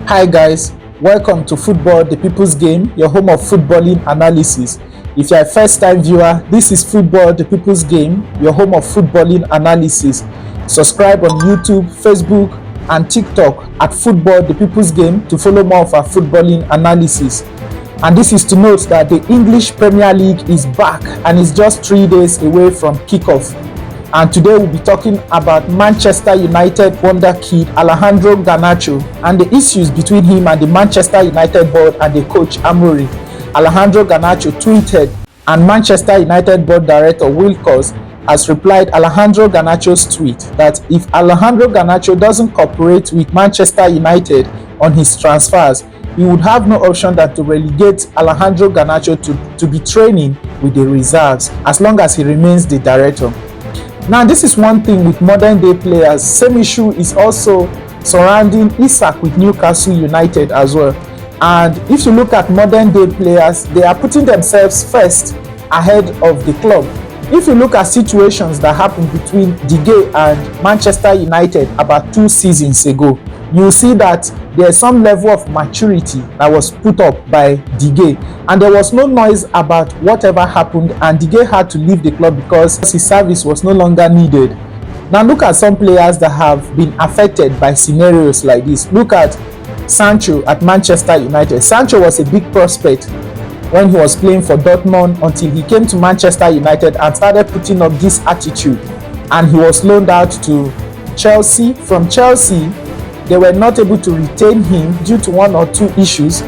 Hi guys, welcome to Football the People's Game, your home of footballing analysis. If you're a first-time viewer, this is Football the People's Game, your home of footballing analysis. Subscribe on YouTube, Facebook, and TikTok at Football the People's Game to follow more of our footballing analysis. And this is to note that the English Premier League is back and is just 3 days away from kickoff. And today we'll be talking about Manchester United wonder kid Alejandro Garnacho and the issues between him and the Manchester United board and the coach Amorim. Alejandro Garnacho tweeted, and Manchester United board director Wilcox has replied Alejandro Garnacho's tweet that if Alejandro Garnacho doesn't cooperate with Manchester United on his transfers, he would have no option than to relegate Alejandro Garnacho to be training with the reserves as long as he remains the director. Now, this is one thing with modern day players. Same issue is also surrounding Isak with Newcastle United as well. And if you look at modern day players, they are putting themselves first ahead of the club. If you look at situations that happened between De Gea and Manchester United about 2 seasons ago, you will see that there's some level of maturity that was put up by De Gea, and there was no noise about whatever happened, and De Gea had to leave the club because his service was no longer needed. Now look at some players that have been affected by scenarios like this. Look at Sancho at Manchester United. Sancho was a big prospect when he was playing for Dortmund until he came to Manchester United and started putting up this attitude, and he was loaned out to Chelsea. From Chelsea, they were not able to retain him due to 1 or 2 issues,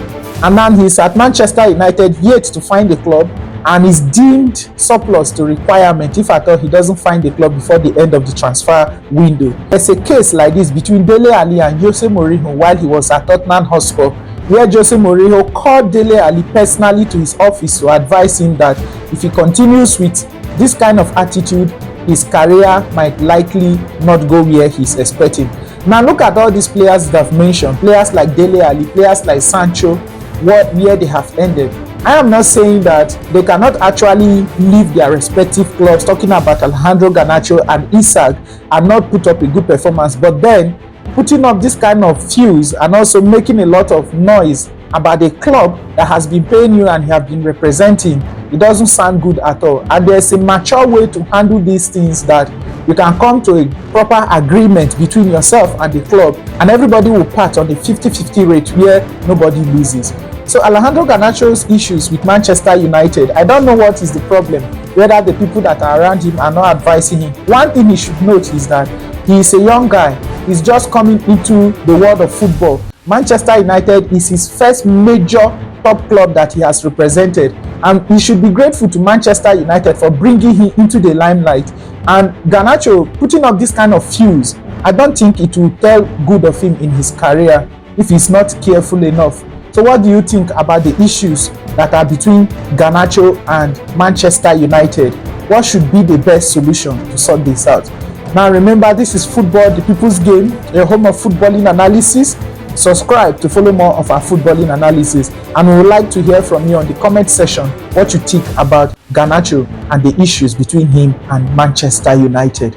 and now he's at Manchester United yet to find a club and is deemed surplus to requirement if at all he doesn't find a club before the end of the transfer window. There's a case like this between Dele Alli and Jose Mourinho while he was at Tottenham Hotspur, where Jose Mourinho called Dele Alli personally to his office to advise him that if he continues with this kind of attitude, his career might likely not go where he's expecting. Now look at all these players that I've mentioned, players like Dele Alli, players like Sancho, where they have ended. I am not saying that they cannot actually leave their respective clubs, talking about Alejandro Garnacho and Isak, and not put up a good performance, but then putting up this kind of fuse and also making a lot of noise about a club that has been paying you and you have been representing, it doesn't sound good at all. And there's a mature way to handle these things, that you can come to a proper agreement between yourself and the club, and everybody will part on the 50-50 rate where nobody loses. So Alejandro Garnacho's issues with Manchester United, I don't know what is the problem, whether the people that are around him are not advising him. One thing he should note is that he is a young guy. He's just coming into the world of football. Manchester United is his first major top club that he has represented, and he should be grateful to Manchester United for bringing him into the limelight. And Garnacho putting up this kind of fuse, I don't think it will tell good of him in his career if he's not careful enough. So what do you think about the issues that are between Garnacho and Manchester United? What should be the best solution to sort this out? Now remember, this is Football the People's Game, a home of footballing analysis. Subscribe to follow more of our footballing analysis, and we would like to hear from you on the comment section what you think about Garnacho and the issues between him and Manchester United.